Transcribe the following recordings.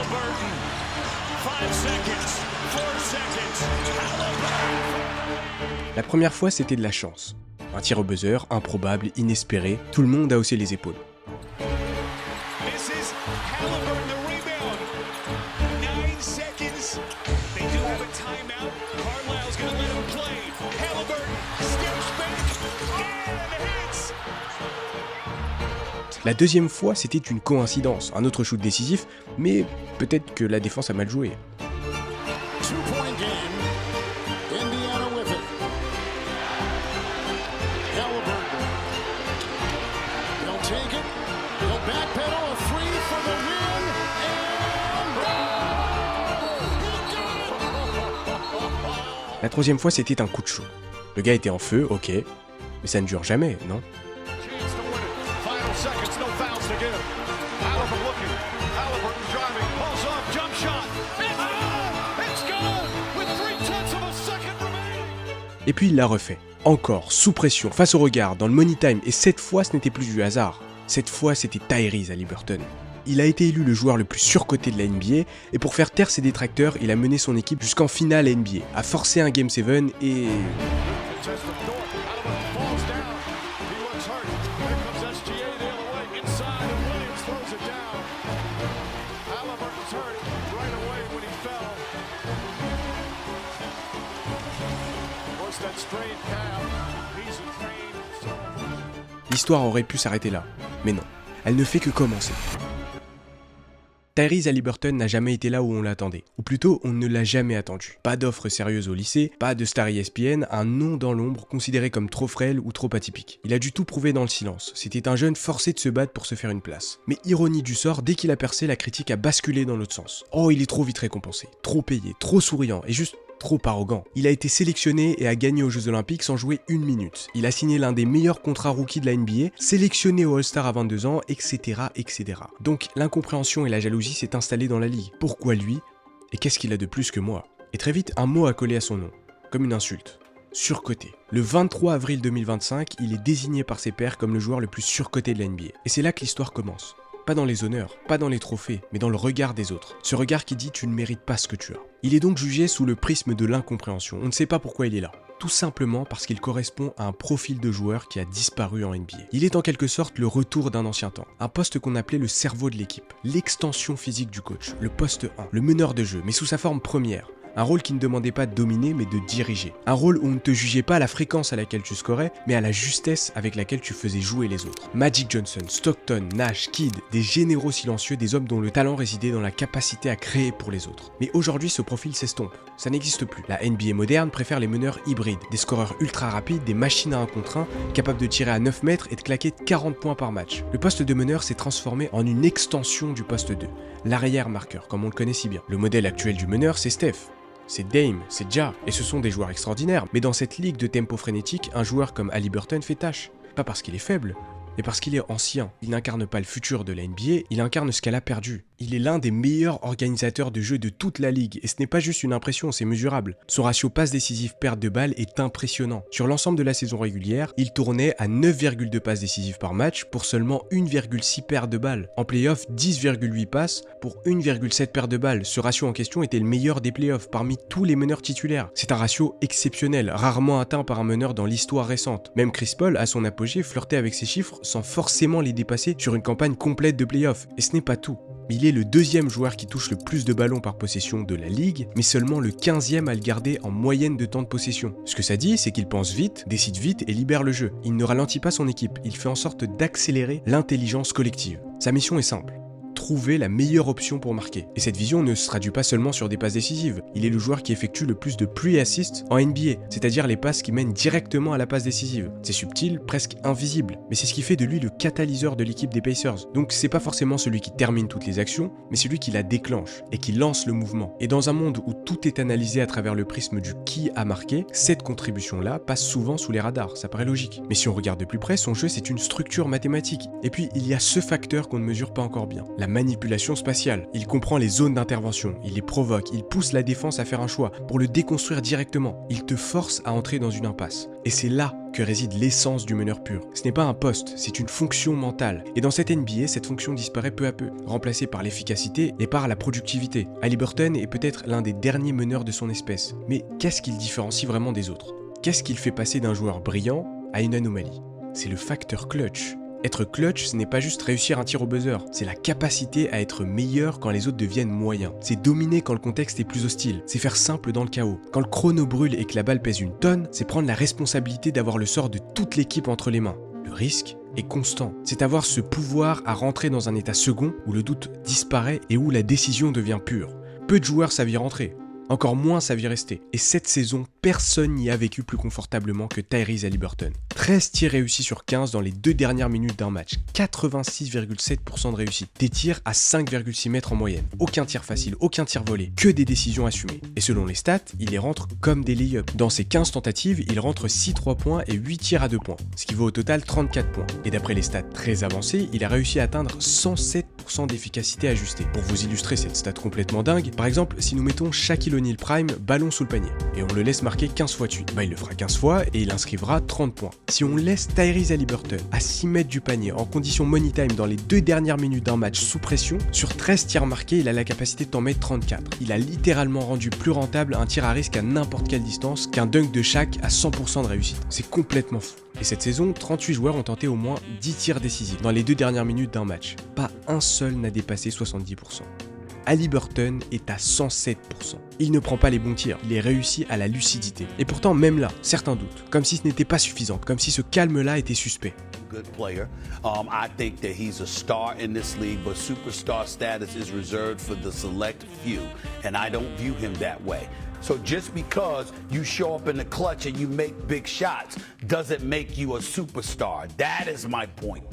Halliburton. 5 seconds. 4 seconds. Halliburton. La première fois, c'était de la chance. Un tir au buzzer, improbable, inespéré, tout le monde a haussé les épaules. This is Halliburton, the rebound. 9 seconds. They do have a timeout. Carlisle's going to let him play. Halliburton steps back and hits. La deuxième fois, c'était une coïncidence, un autre shoot décisif, mais peut-être que la défense a mal joué. 2-point game. Indiana with it. Halliburton. They'll take it. They'll backpedal a three for the win. And La troisième fois, c'était un coup de chaud. Le gars était en feu, ok, mais ça ne dure jamais, non? chance to win it. Final seconds, no fouls to give. Halliburton looking. Halliburton driving. Pulls off, jump shot. It's good with 0.3 of a second remaining. Et puis il l'a refait. Encore, sous pression, face au regard, dans le money time, et cette fois, ce n'était plus du hasard. Cette fois, c'était Tyrese Halliburton. Il a été élu le joueur le plus surcoté de la NBA, et pour faire taire ses détracteurs, il a mené son équipe jusqu'en finale NBA, a forcé un Game 7 et... Test of Thorpe. Halliburton falls down. He looks hurt. Here comes SGA the other way. Inside, and Williams throws it down. Halliburton's hurt right away when he fell. Of course, that strained calf. He's in pain. L'histoire aurait pu s'arrêter là, mais non. Elle ne fait que commencer. Tyrese Halliburton n'a jamais été là où on l'attendait, ou plutôt on ne l'a jamais attendu. Pas d'offre sérieuse au lycée, pas de star ESPN, un nom dans l'ombre considéré comme trop frêle ou trop atypique. Il a dû tout prouver dans le silence, c'était un jeune forcé de se battre pour se faire une place. Mais ironie du sort, dès qu'il a percé, la critique a basculé dans l'autre sens. Oh, il est trop vite récompensé, trop payé, trop souriant, et juste trop arrogant. Il a été sélectionné et a gagné aux Jeux Olympiques sans jouer une minute. Il a signé l'un des meilleurs contrats rookies de la NBA, sélectionné au All-Star à 22 ans, etc., etc. Donc l'incompréhension et la jalousie s'est installée dans la ligue. Pourquoi lui? Et qu'est-ce qu'il a de plus que moi? Et très vite, un mot a collé à son nom, comme une insulte. Surcoté. Le 23 avril 2025, il est désigné par ses pairs comme le joueur le plus surcoté de la NBA. Et c'est là que l'histoire commence. Pas dans les honneurs, pas dans les trophées, mais dans le regard des autres. Ce regard qui dit « tu ne mérites pas ce que tu as ». Il est donc jugé sous le prisme de l'incompréhension. On ne sait pas pourquoi il est là. Tout simplement parce qu'il correspond à un profil de joueur qui a disparu en NBA. Il est en quelque sorte le retour d'un ancien temps. Un poste qu'on appelait le cerveau de l'équipe, l'extension physique du coach, le poste 1, le meneur de jeu, mais sous sa forme première. Un rôle qui ne demandait pas de dominer, mais de diriger. Un rôle où on ne te jugeait pas à la fréquence à laquelle tu scorais, mais à la justesse avec laquelle tu faisais jouer les autres. Magic Johnson, Stockton, Nash, Kidd, des généraux silencieux, des hommes dont le talent résidait dans la capacité à créer pour les autres. Mais aujourd'hui, ce profil s'estompe. Ça n'existe plus. La NBA moderne préfère les meneurs hybrides, des scoreurs ultra rapides, des machines à 1 contre 1, capables de tirer à 9 mètres et de claquer 40 points par match. Le poste de meneur s'est transformé en une extension du poste 2, l'arrière marqueur, comme on le connaît si bien. Le modèle actuel du meneur, c'est Steph. C'est Dame, c'est Ja, et ce sont des joueurs extraordinaires, mais dans cette ligue de tempo frénétique, un joueur comme Halliburton fait tâche. Pas parce qu'il est faible, mais parce qu'il est ancien. Il n'incarne pas le futur de la NBA, il incarne ce qu'elle a perdu. Il est l'un des meilleurs organisateurs de jeu de toute la ligue, et ce n'est pas juste une impression, c'est mesurable. Son ratio passe décisive perte de balle est impressionnant. Sur l'ensemble de la saison régulière, il tournait à 9,2 passes décisives par match pour seulement 1,6 pertes de balles. En playoff, 10,8 passes pour 1,7 pertes de balles. Ce ratio en question était le meilleur des playoffs parmi tous les meneurs titulaires. C'est un ratio exceptionnel, rarement atteint par un meneur dans l'histoire récente. Même Chris Paul, à son apogée, flirtait avec ces chiffres sans forcément les dépasser sur une campagne complète de playoffs. Et ce n'est pas tout. Il est le deuxième joueur qui touche le plus de ballons par possession de la ligue, mais seulement le 15e à le garder en moyenne de temps de possession. Ce que ça dit, c'est qu'il pense vite, décide vite et libère le jeu. Il ne ralentit pas son équipe, il fait en sorte d'accélérer l'intelligence collective. Sa mission est simple. Trouver la meilleure option pour marquer. Et cette vision ne se traduit pas seulement sur des passes décisives. Il est le joueur qui effectue le plus de pre-assists en NBA, c'est-à-dire les passes qui mènent directement à la passe décisive. C'est subtil, presque invisible, mais c'est ce qui fait de lui le catalyseur de l'équipe des Pacers. Donc c'est pas forcément celui qui termine toutes les actions, mais celui qui la déclenche et qui lance le mouvement. Et dans un monde où tout est analysé à travers le prisme du qui a marqué, cette contribution-là passe souvent sous les radars, ça paraît logique. Mais si on regarde de plus près, son jeu c'est une structure mathématique. Et puis il y a ce facteur qu'on ne mesure pas encore bien, la manipulation spatiale. Il comprend les zones d'intervention, il les provoque, il pousse la défense à faire un choix pour le déconstruire directement. Il te force à entrer dans une impasse. Et c'est là que réside l'essence du meneur pur. Ce n'est pas un poste, c'est une fonction mentale. Et dans cette NBA, cette fonction disparaît peu à peu, remplacée par l'efficacité et par la productivité. Haliburton est peut-être l'un des derniers meneurs de son espèce. Mais qu'est-ce qui le différencie vraiment des autres? Qu'est-ce qui le fait passer d'un joueur brillant à une anomalie? C'est le facteur clutch. Être clutch, ce n'est pas juste réussir un tir au buzzer, c'est la capacité à être meilleur quand les autres deviennent moyens. C'est dominer quand le contexte est plus hostile, c'est faire simple dans le chaos. Quand le chrono brûle et que la balle pèse une tonne, c'est prendre la responsabilité d'avoir le sort de toute l'équipe entre les mains. Le risque est constant. C'est avoir ce pouvoir à rentrer dans un état second où le doute disparaît et où la décision devient pure. Peu de joueurs savent y rentrer. Encore moins savent y rester. Et cette saison, personne n'y a vécu plus confortablement que Tyrese Haliburton. 13 tirs réussis sur 15 dans les 2 dernières minutes d'un match. 86,7% de réussite. Des tirs à 5,6 mètres en moyenne. Aucun tir facile, aucun tir volé. Que des décisions assumées. Et selon les stats, il les rentre comme des lay-ups. Dans ses 15 tentatives, il rentre 6 3 points et 8 tirs à 2 points. Ce qui vaut au total 34 points. Et d'après les stats très avancées, il a réussi à atteindre 107% d'efficacité ajustée. Pour vous illustrer cette stat complètement dingue, par exemple, si nous mettons Shaquille O'Neal Prime, ballon sous le panier, et on le laisse marquer 15 fois de suite, il le fera 15 fois et il inscrivera 30 points. Si on laisse Tyrese Haliburton à 6 mètres du panier en condition money time dans les 2 dernières minutes d'un match sous pression, sur 13 tirs marqués, il a la capacité de t'en mettre 34. Il a littéralement rendu plus rentable un tir à risque à n'importe quelle distance qu'un dunk de Shaq à 100% de réussite. C'est complètement fou. Et cette saison, 38 joueurs ont tenté au moins 10 tirs décisifs dans les 2 dernières minutes d'un match. Pas un seul n'a dépassé 70%. Haliburton est à 107%. Il ne prend pas les bons tirs, il est réussi à la lucidité. Et pourtant, même là, certains doutent, comme si ce n'était pas suffisant, comme si ce calme-là était suspect. Good player. I think that he's a star in this league, but superstar status is reserved for the select few, and I don't view him that way. So just because you show up in the clutch and you make big shots doesn't make you a superstar. That is my point.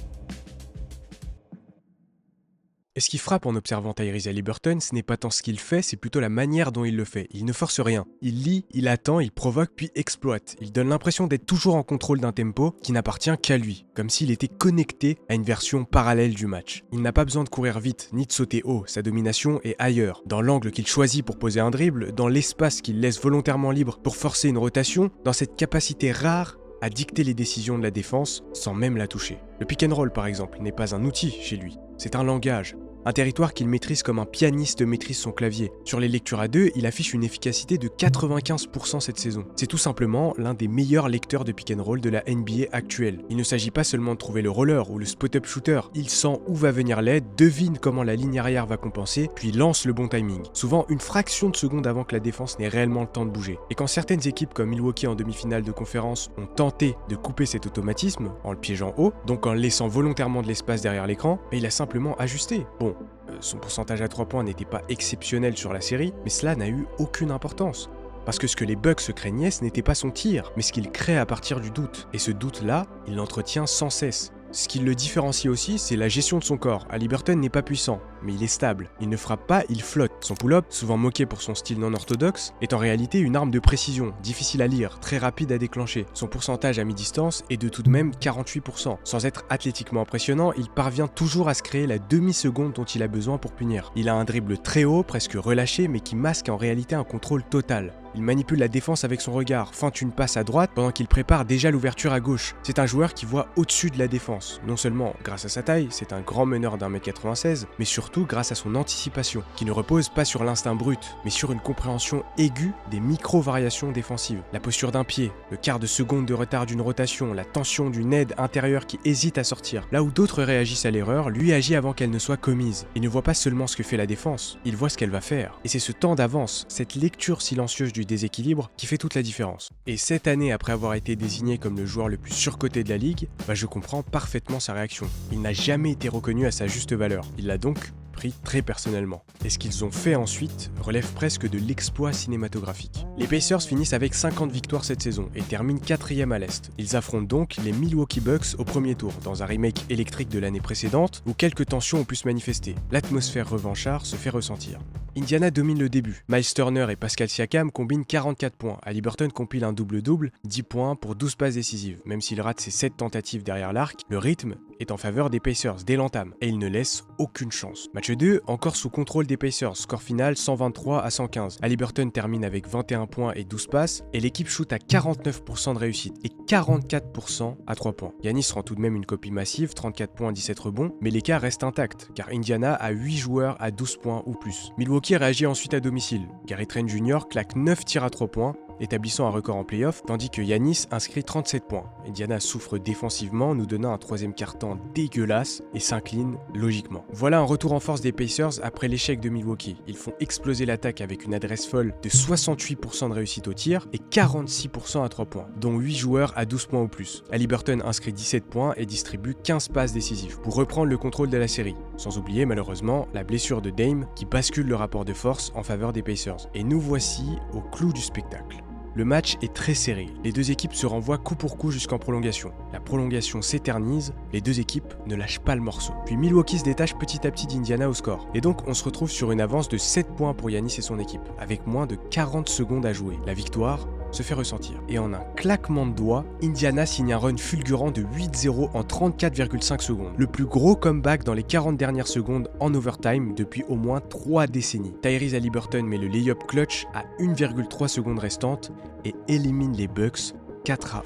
Et ce qui frappe en observant Tyrese Haliburton, ce n'est pas tant ce qu'il fait, c'est plutôt la manière dont il le fait. Il ne force rien. Il lit, il attend, il provoque, puis exploite. Il donne l'impression d'être toujours en contrôle d'un tempo qui n'appartient qu'à lui, comme s'il était connecté à une version parallèle du match. Il n'a pas besoin de courir vite, ni de sauter haut, sa domination est ailleurs. Dans l'angle qu'il choisit pour poser un dribble, dans l'espace qu'il laisse volontairement libre pour forcer une rotation, dans cette capacité rare à dicter les décisions de la défense sans même la toucher. Le pick and roll par exemple n'est pas un outil chez lui, c'est un langage. Un territoire qu'il maîtrise comme un pianiste maîtrise son clavier. Sur les lectures à deux, il affiche une efficacité de 95% cette saison. C'est tout simplement l'un des meilleurs lecteurs de pick and roll de la NBA actuelle. Il ne s'agit pas seulement de trouver le roller ou le spot-up shooter, il sent où va venir l'aide, devine comment la ligne arrière va compenser, puis lance le bon timing. Souvent une fraction de seconde avant que la défense n'ait réellement le temps de bouger. Et quand certaines équipes comme Milwaukee en demi-finale de conférence ont tenté de couper cet automatisme en le piégeant haut, donc en laissant volontairement de l'espace derrière l'écran, il a simplement ajusté. Bon, son pourcentage à 3 points n'était pas exceptionnel sur la série, mais cela n'a eu aucune importance. Parce que ce que les Bucks se craignaient, ce n'était pas son tir, mais ce qu'il crée à partir du doute. Et ce doute-là, il l'entretient sans cesse. Ce qui le différencie aussi, c'est la gestion de son corps. Haliburton n'est pas puissant, mais il est stable. Il ne frappe pas, il flotte. Son pull-up, souvent moqué pour son style non orthodoxe, est en réalité une arme de précision, difficile à lire, très rapide à déclencher. Son pourcentage à mi-distance est de tout de même 48%. Sans être athlétiquement impressionnant, il parvient toujours à se créer la demi-seconde dont il a besoin pour punir. Il a un dribble très haut, presque relâché, mais qui masque en réalité un contrôle total. Il manipule la défense avec son regard, feinte une passe à droite pendant qu'il prépare déjà l'ouverture à gauche. C'est un joueur qui voit au-dessus de la défense. Non seulement grâce à sa taille, c'est un grand meneur d'1m96, mais surtout grâce à son anticipation, qui ne repose pas sur l'instinct brut, mais sur une compréhension aiguë des micro-variations défensives. La posture d'un pied, le quart de seconde de retard d'une rotation, la tension d'une aide intérieure qui hésite à sortir. Là où d'autres réagissent à l'erreur, lui agit avant qu'elle ne soit commise. Il ne voit pas seulement ce que fait la défense, il voit ce qu'elle va faire. Et c'est ce temps d'avance, cette lecture silencieuse du déséquilibre qui fait toute la différence. Et cette année, après avoir été désigné comme le joueur le plus surcoté de la ligue, je comprends parfaitement sa réaction. Il n'a jamais été reconnu à sa juste valeur. Il l'a donc pris très personnellement. Et ce qu'ils ont fait ensuite relève presque de l'exploit cinématographique. Les Pacers finissent avec 50 victoires cette saison et terminent 4e à l'Est. Ils affrontent donc les Milwaukee Bucks au premier tour, dans un remake électrique de l'année précédente où quelques tensions ont pu se manifester. L'atmosphère revanchard se fait ressentir. Indiana domine le début. Miles Turner et Pascal Siakam combinent 44 points. Haliburton compile un double-double, 10 points pour 12 passes décisives. Même s'il rate ses 7 tentatives derrière l'arc, le rythme est en faveur des Pacers dès l'entame et il ne laisse aucune chance. Match 2, encore sous contrôle des Pacers, score final 123-115. Haliburton termine avec 21 points et 12 passes et l'équipe shoot à 49% de réussite et 44% à 3 points. Giannis rend tout de même une copie massive, 34 points, 17 rebonds, mais l'écart reste intact car Indiana a 8 joueurs à 12 points ou plus. Milwaukee réagit ensuite à domicile. Gary Trent Jr. claque 9 tirs à 3 points, établissant un record en play-off, tandis que Giannis inscrit 37 points. Indiana souffre défensivement, nous donnant un troisième quart-temps dégueulasse et s'incline logiquement. Voilà un retour en force des Pacers après l'échec de Milwaukee. Ils font exploser l'attaque avec une adresse folle de 68% de réussite au tir et 46% à 3 points, dont 8 joueurs à 12 points ou plus. Haliburton inscrit 17 points et distribue 15 passes décisives pour reprendre le contrôle de la série. Sans oublier malheureusement la blessure de Dame qui bascule le rapport de force en faveur des Pacers. Et nous voici au clou du spectacle. Le match est très serré, les deux équipes se renvoient coup pour coup jusqu'en prolongation. La prolongation s'éternise, les deux équipes ne lâchent pas le morceau. Puis Milwaukee se détache petit à petit d'Indiana au score. Et donc on se retrouve sur une avance de 7 points pour Giannis et son équipe, avec moins de 40 secondes à jouer. La victoire se fait ressentir. Et en un claquement de doigts, Indiana signe un run fulgurant de 8-0 en 34,5 secondes. Le plus gros comeback dans les 40 dernières secondes en overtime depuis au moins 3 décennies. Tyrese Haliburton met le lay-up clutch à 1,3 secondes restantes et élimine les Bucks 4-1.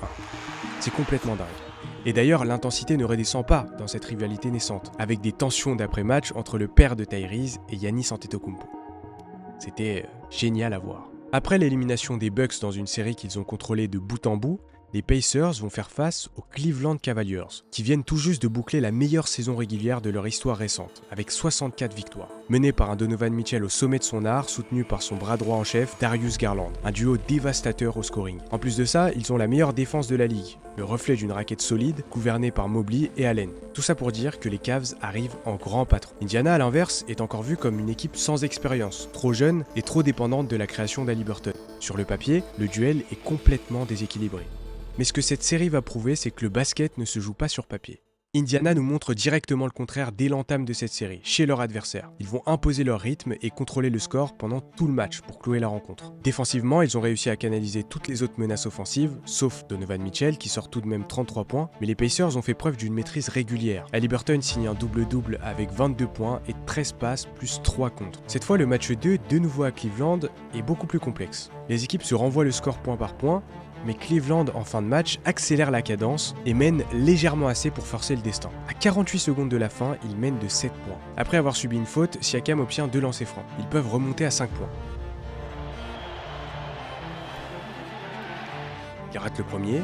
C'est complètement dingue. Et d'ailleurs, l'intensité ne redescend pas dans cette rivalité naissante, avec des tensions d'après-match entre le père de Tyrese et Giannis Antetokounmpo. C'était génial à voir. Après l'élimination des Bucks dans une série qu'ils ont contrôlée de bout en bout, les Pacers vont faire face aux Cleveland Cavaliers, qui viennent tout juste de boucler la meilleure saison régulière de leur histoire récente, avec 64 victoires. Menés par un Donovan Mitchell au sommet de son art, soutenu par son bras droit en chef, Darius Garland, un duo dévastateur au scoring. En plus de ça, ils ont la meilleure défense de la ligue, le reflet d'une raquette solide, gouvernée par Mobley et Allen. Tout ça pour dire que les Cavs arrivent en grand patron. Indiana, à l'inverse, est encore vue comme une équipe sans expérience, trop jeune et trop dépendante de la création d'Haliburton. Sur le papier, le duel est complètement déséquilibré. Mais ce que cette série va prouver, c'est que le basket ne se joue pas sur papier. Indiana nous montre directement le contraire dès l'entame de cette série, chez leur adversaire. Ils vont imposer leur rythme et contrôler le score pendant tout le match pour clouer la rencontre. Défensivement, ils ont réussi à canaliser toutes les autres menaces offensives, sauf Donovan Mitchell qui sort tout de même 33 points, mais les Pacers ont fait preuve d'une maîtrise régulière. Haliburton signe un double-double avec 22 points et 13 passes plus 3 contre. Cette fois, le match 2, de nouveau à Cleveland, est beaucoup plus complexe. Les équipes se renvoient le score point par point, mais Cleveland, en fin de match, accélère la cadence et mène légèrement assez pour forcer le destin. À 48 secondes de la fin, ils mènent de 7 points. Après avoir subi une faute, Siakam obtient 2 lancers francs. Ils peuvent remonter à 5 points. Il rate le premier.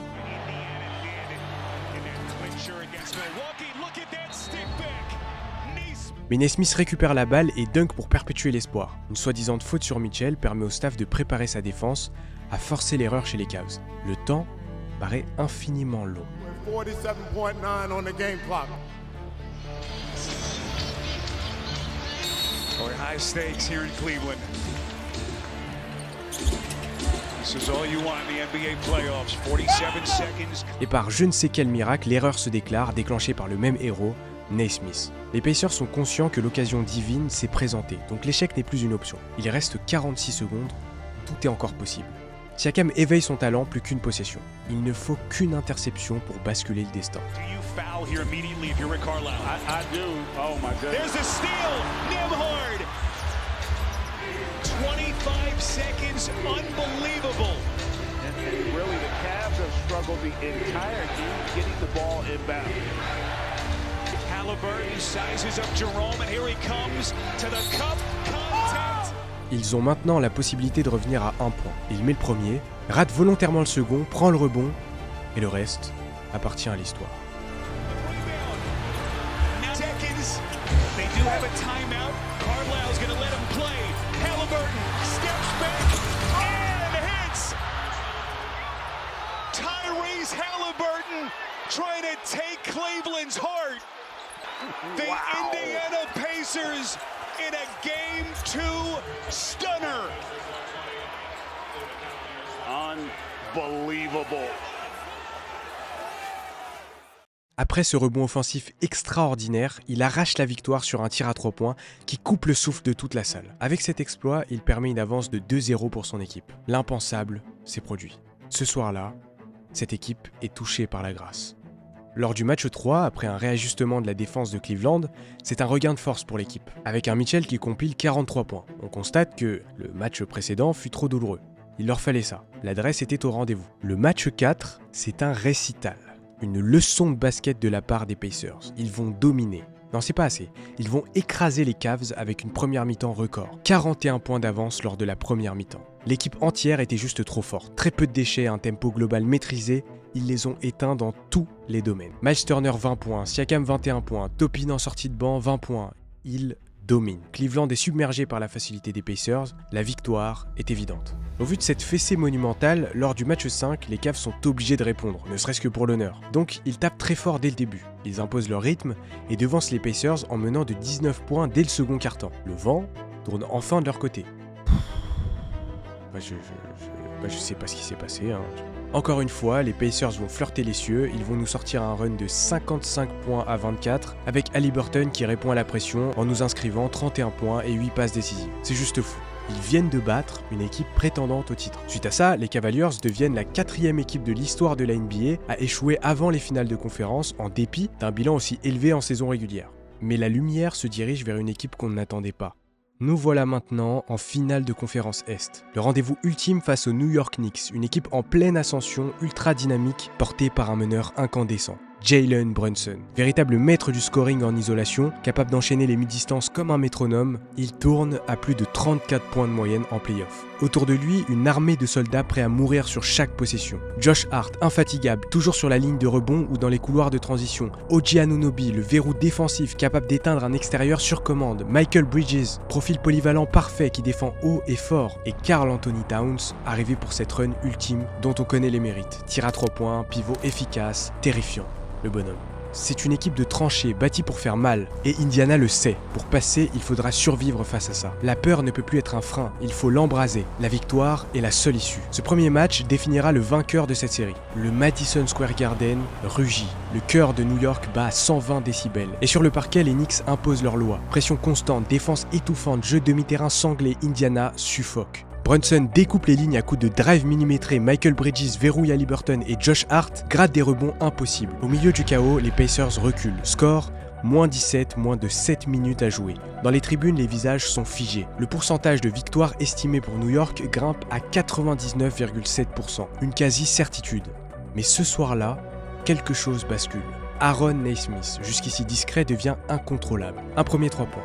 Mais Nesmith récupère la balle et dunk pour perpétuer l'espoir. Une soi-disant faute sur Mitchell permet au staff de préparer sa défense à forcer l'erreur chez les Cavs. Le temps paraît infiniment long. 47.9 on the game clock. High stakes here in Cleveland. This is all you want in the NBA playoffs. 47 seconds. Et par je ne sais quel miracle, l'erreur se déclare, déclenchée par le même héros, Nesmith. Les Pacers sont conscients que l'occasion divine s'est présentée, donc l'échec n'est plus une option. Il reste 46 secondes, tout est encore possible. Siakam éveille son talent, plus qu'une possession. Il ne faut qu'une interception pour basculer le destin. Do you foul here immediately if you're Rick Carlisle? I do. Oh my goodness. There's a steal. Nembhard. 25 seconds. Unbelievable. And really, the Cavs have struggled the entire game getting the ball inbound. Haliburton sizes up Jerome, and here he comes to the cup. Contact. Ils ont maintenant la possibilité de revenir à 1 point. Il met le premier, rate volontairement le second, prend le rebond, et le reste appartient à l'histoire. Seconds. They do have a timeout. Carlisle's going to let him play. Haliburton steps back and hits. Tyrese Haliburton trying to take Cleveland's heart. The Indiana Pacers in a Game 2 stunner. Unbelievable. Après ce rebond offensif extraordinaire, il arrache la victoire sur un tir à 3 points qui coupe le souffle de toute la salle. Avec cet exploit, il permet une avance de 2-0 pour son équipe. L'impensable s'est produit. Ce soir-là, cette équipe est touchée par la grâce. Lors du match 3, après un réajustement de la défense de Cleveland, c'est un regain de force pour l'équipe, avec un Mitchell qui compile 43 points. On constate que le match précédent fut trop douloureux. Il leur fallait ça. L'adresse était au rendez-vous. Le match 4, c'est un récital. Une leçon de basket de la part des Pacers. Ils vont dominer. Non, c'est pas assez. Ils vont écraser les Cavs avec une première mi-temps record. 41 points d'avance lors de la première mi-temps. L'équipe entière était juste trop forte. Très peu de déchets, un tempo global maîtrisé. Ils les ont éteints dans tous les domaines. Miles Turner 20 points, Siakam 21 points, Toppin en sortie de banc 20 points. Ils dominent. Cleveland est submergé par la facilité des Pacers. La victoire est évidente. Au vu de cette fessée monumentale, lors du match 5, les Cavs sont obligés de répondre, ne serait-ce que pour l'honneur. Donc, ils tapent très fort dès le début. Ils imposent leur rythme et devancent les Pacers en menant de 19 points dès le second quart-temps. Le vent tourne enfin de leur côté. Je sais pas ce qui s'est passé. Encore une fois, les Pacers vont flirter les cieux, ils vont nous sortir un run de 55 points à 24, avec Haliburton qui répond à la pression en nous inscrivant 31 points et 8 passes décisives. C'est juste fou. Ils viennent de battre une équipe prétendante au titre. Suite à ça, les Cavaliers deviennent la 4e équipe de l'histoire de la NBA à échouer avant les finales de conférence en dépit d'un bilan aussi élevé en saison régulière. Mais la lumière se dirige vers une équipe qu'on n'attendait pas. Nous voilà maintenant en finale de conférence Est. Le rendez-vous ultime face aux New York Knicks, une équipe en pleine ascension, ultra dynamique, portée par un meneur incandescent. Jalen Brunson, véritable maître du scoring en isolation, capable d'enchaîner les mi-distances comme un métronome, il tourne à plus de 34 points de moyenne en play-off. Autour de lui, une armée de soldats prêts à mourir sur chaque possession. Josh Hart, infatigable, toujours sur la ligne de rebond ou dans les couloirs de transition. OG Anunoby, le verrou défensif capable d'éteindre un extérieur sur commande. Michael Bridges, profil polyvalent parfait qui défend haut et fort. Et Karl Anthony Towns, arrivé pour cette run ultime dont on connaît les mérites. Tir à 3 points, pivot efficace, terrifiant. Le bonhomme. C'est une équipe de tranchées bâtie pour faire mal, et Indiana le sait. Pour passer, il faudra survivre face à ça. La peur ne peut plus être un frein, il faut l'embraser. La victoire est la seule issue. Ce premier match définira le vainqueur de cette série. Le Madison Square Garden rugit. Le cœur de New York bat à 120 décibels. Et sur le parquet, les Knicks imposent leur loi. Pression constante, défense étouffante, jeu demi-terrain sanglé, Indiana suffoque. Brunson découpe les lignes à coups de drive millimétré, Michael Bridges verrouille Haliburton et Josh Hart grattent des rebonds impossibles. Au milieu du chaos, les Pacers reculent. Score, moins 17, moins de 7 minutes à jouer. Dans les tribunes, les visages sont figés. Le pourcentage de victoire estimé pour New York grimpe à 99,7%. Une quasi-certitude. Mais ce soir-là, quelque chose bascule. Aaron Naismith, jusqu'ici discret, devient incontrôlable. Un premier 3 points.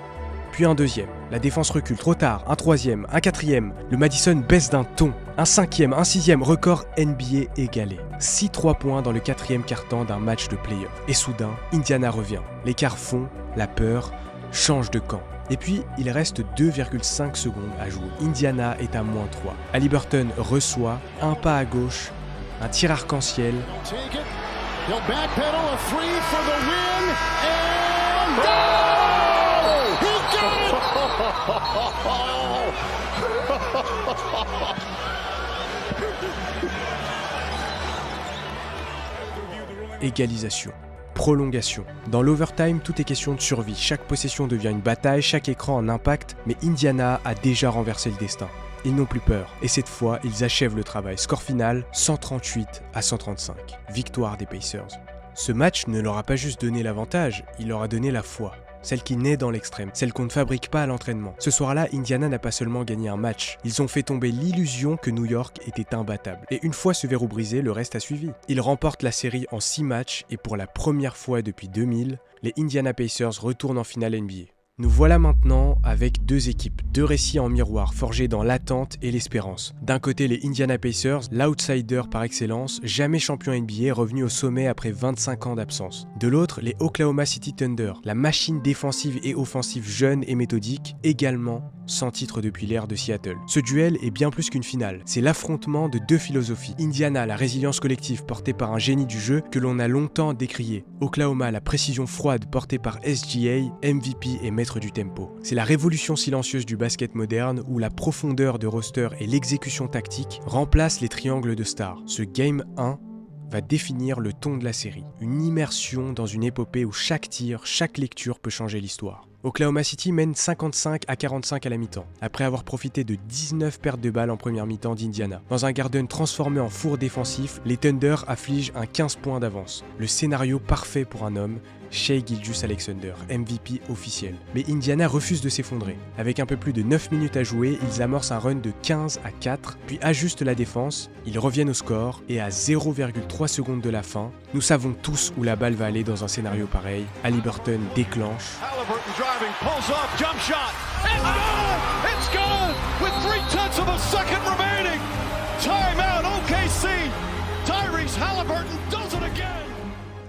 Puis un deuxième, la défense recule trop tard, un troisième, un quatrième, le Madison baisse d'un ton, un cinquième, un sixième, record NBA égalé. 6 3 points dans le 4e quart-temps d'un match de play-off. Et soudain, Indiana revient. L'écart fond, la peur, change de camp. Et puis, il reste 2,5 secondes à jouer. Indiana est à moins 3. Haliburton reçoit, un pas à gauche, un tir arc-en-ciel. He'll backpedal a three for the win and Égalisation, prolongation. Dans l'overtime, tout est question de survie. Chaque possession devient une bataille, chaque écran un impact, mais Indiana a déjà renversé le destin. Ils n'ont plus peur, et cette fois, ils achèvent le travail. Score final, 138-135. Victoire des Pacers. Ce match ne leur a pas juste donné l'avantage, il leur a donné la foi. Celle qui naît dans l'extrême, celle qu'on ne fabrique pas à l'entraînement. Ce soir-là, Indiana n'a pas seulement gagné un match, ils ont fait tomber l'illusion que New York était imbattable. Et une fois ce verrou brisé, le reste a suivi. Ils remportent la série en 6 matchs et pour la première fois depuis 2000, les Indiana Pacers retournent en finale NBA. Nous voilà maintenant avec 2 équipes, 2 récits en miroir forgés dans l'attente et l'espérance. D'un côté les Indiana Pacers, l'outsider par excellence, jamais champion NBA, revenu au sommet après 25 ans d'absence. De l'autre, les Oklahoma City Thunder, la machine défensive et offensive jeune et méthodique, également sans titre depuis l'ère de Seattle. Ce duel est bien plus qu'une finale, c'est l'affrontement de 2 philosophies. Indiana, la résilience collective portée par un génie du jeu que l'on a longtemps décrié. Oklahoma, la précision froide portée par SGA, MVP et maître maître du tempo. C'est la révolution silencieuse du basket moderne où la profondeur de roster et l'exécution tactique remplacent les triangles de stars. Ce Game 1 va définir le ton de la série. Une immersion dans une épopée où chaque tir, chaque lecture peut changer l'histoire. Oklahoma City mène 55-45 à la mi-temps, après avoir profité de 19 pertes de balles en première mi-temps d'Indiana. Dans un Garden transformé en four défensif, les Thunder affligent un 15 points d'avance. Le scénario parfait pour un homme, Shai Gilgeous-Alexander, MVP officiel. Mais Indiana refuse de s'effondrer. Avec un peu plus de 9 minutes à jouer, ils amorcent un run de 15-4, puis ajustent la défense, ils reviennent au score, et à 0,3 secondes de la fin, nous savons tous où la balle va aller dans un scénario pareil. Haliburton déclenche. Halliburton driving, pulls up, jump shot. It's good! It's good! With 0.3 of a second remaining. Timeout OKC. Tyrese Halliburton does it again.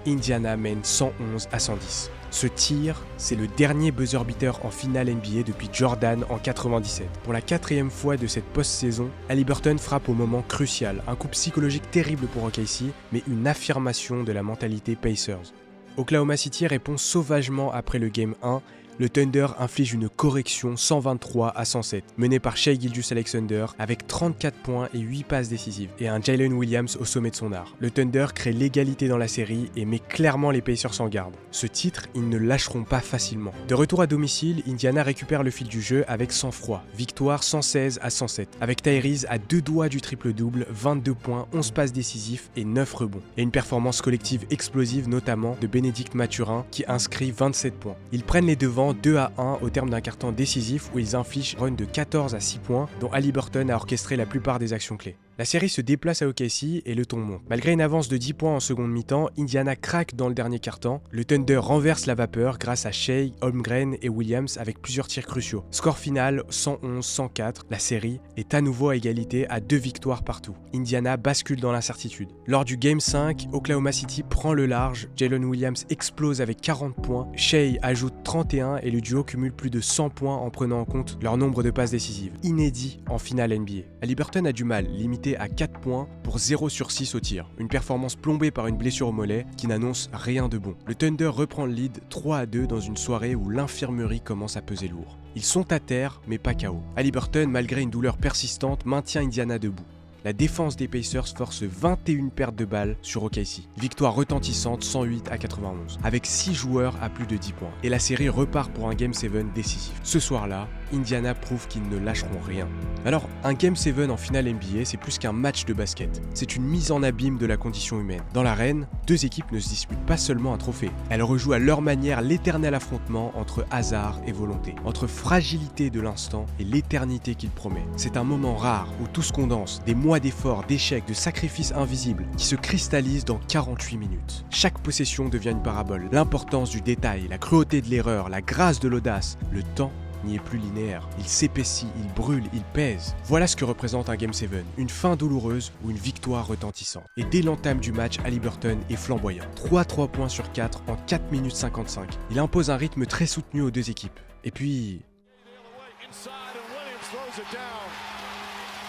Indiana mène 111-110. Ce tir, c'est le dernier buzzer beater en finale NBA depuis Jordan en 97. Pour la 4e fois de cette post-saison, Haliburton frappe au moment crucial, un coup psychologique terrible pour OKC, mais une affirmation de la mentalité Pacers. Oklahoma City répond sauvagement après le Game 1. Le Thunder inflige une correction 123-107, menée par Shai Gilgeous-Alexander avec 34 points et 8 passes décisives, et un Jalen Williams au sommet de son art. Le Thunder crée l'égalité dans la série et met clairement les Pacers en garde. Ce titre, ils ne lâcheront pas facilement. De retour à domicile, Indiana récupère le fil du jeu avec sang-froid. Victoire 116-107, avec Tyrese à 2 doigts du triple-double, 22 points, 11 passes décisives et 9 rebonds. Et une performance collective explosive notamment de Bénédicte Mathurin qui inscrit 27 points. Ils prennent les devants 2-1 au terme d'un carton décisif où ils infligent un run de 14-6 points dont Haliburton a orchestré la plupart des actions clés. La série se déplace à OKC et le ton monte. Malgré une avance de 10 points en seconde mi-temps, Indiana craque dans le dernier quart-temps. Le Thunder renverse la vapeur grâce à Shai, Holmgren et Williams avec plusieurs tirs cruciaux. Score final 111-104. La série est à nouveau à égalité à 2 victoires partout. Indiana bascule dans l'incertitude. Lors du Game 5, Oklahoma City prend le large. Jalen Williams explose avec 40 points. Shai ajoute 31 et le duo cumule plus de 100 points en prenant en compte leur nombre de passes décisives. Inédit en finale NBA. Haliburton a du mal, limité à 4 points pour 0 sur 6 au tir. Une performance plombée par une blessure au mollet qui n'annonce rien de bon. Le Thunder reprend le lead 3-2 dans une soirée où l'infirmerie commence à peser lourd. Ils sont à terre, mais pas KO. Haliburton, malgré une douleur persistante, maintient Indiana debout. La défense des Pacers force 21 pertes de balles sur OKC. Victoire retentissante 108-91, avec 6 joueurs à plus de 10 points. Et la série repart pour un Game 7 décisif. Ce soir-là, Indiana prouve qu'ils ne lâcheront rien. Alors, un Game 7 en finale NBA, c'est plus qu'un match de basket. C'est une mise en abîme de la condition humaine. Dans l'arène, 2 équipes ne se disputent pas seulement un trophée. Elles rejouent à leur manière l'éternel affrontement entre hasard et volonté, entre fragilité de l'instant et l'éternité qu'il promet. C'est un moment rare où tout se condense, des mois d'efforts, d'échecs, de sacrifices invisibles qui se cristallisent dans 48 minutes. Chaque possession devient une parabole. L'importance du détail, la cruauté de l'erreur, la grâce de l'audace, le temps n'y est plus linéaire. Il s'épaissit, il brûle, il pèse. Voilà ce que représente un Game 7, une fin douloureuse ou une victoire retentissante. Et dès l'entame du match, Haliburton est flamboyant. 3 points sur 4 en 4 minutes 55. Il impose un rythme très soutenu aux 2 équipes. Et puis...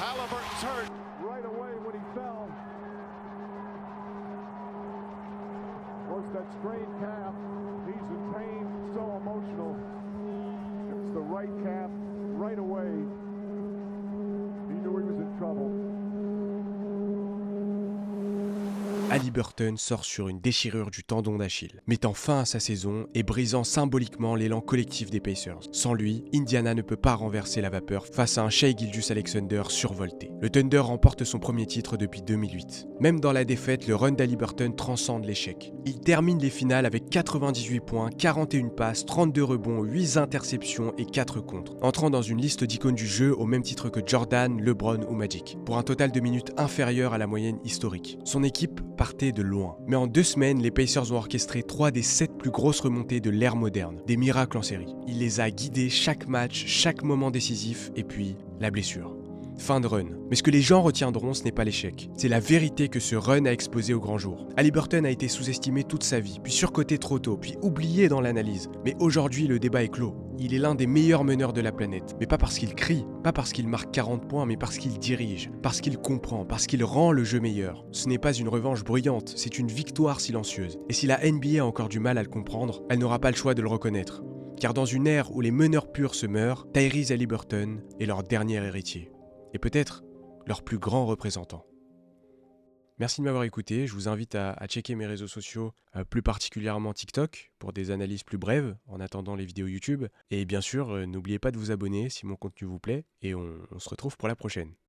Halliburton's hurt right away when he fell. Was that strained calf? He's in pain, so emotional. It's the right calf right away. He knew he was in trouble. Haliburton sort sur une déchirure du tendon d'Achille, mettant fin à sa saison et brisant symboliquement l'élan collectif des Pacers. Sans lui, Indiana ne peut pas renverser la vapeur face à un Shai Gilgeous-Alexander survolté. Le Thunder remporte son premier titre depuis 2008. Même dans la défaite, le run d'Haliburton transcende l'échec. Il termine les finales avec 98 points, 41 passes, 32 rebonds, 8 interceptions et 4 contres, entrant dans une liste d'icônes du jeu au même titre que Jordan, LeBron ou Magic, pour un total de minutes inférieur à la moyenne historique. Son équipe partait de loin. Mais en 2 semaines, les Pacers ont orchestré 3 des 7 plus grosses remontées de l'ère moderne. Des miracles en série. Il les a guidés chaque match, chaque moment décisif, et puis la blessure. Fin de run. Mais ce que les gens retiendront, ce n'est pas l'échec. C'est la vérité que ce run a exposé au grand jour. Haliburton a été sous-estimé toute sa vie, puis surcoté trop tôt, puis oublié dans l'analyse. Mais aujourd'hui, le débat est clos. Il est l'un des meilleurs meneurs de la planète. Mais pas parce qu'il crie, pas parce qu'il marque 40 points, mais parce qu'il dirige, parce qu'il comprend, parce qu'il rend le jeu meilleur. Ce n'est pas une revanche bruyante, c'est une victoire silencieuse. Et si la NBA a encore du mal à le comprendre, elle n'aura pas le choix de le reconnaître. Car dans une ère où les meneurs purs se meurent, Tyrese Haliburton est leur dernier héritier. Et peut-être leur plus grand représentant. Merci de m'avoir écouté, je vous invite à checker mes réseaux sociaux, plus particulièrement TikTok, pour des analyses plus brèves en attendant les vidéos YouTube. Et bien sûr, n'oubliez pas de vous abonner si mon contenu vous plaît, et on se retrouve pour la prochaine.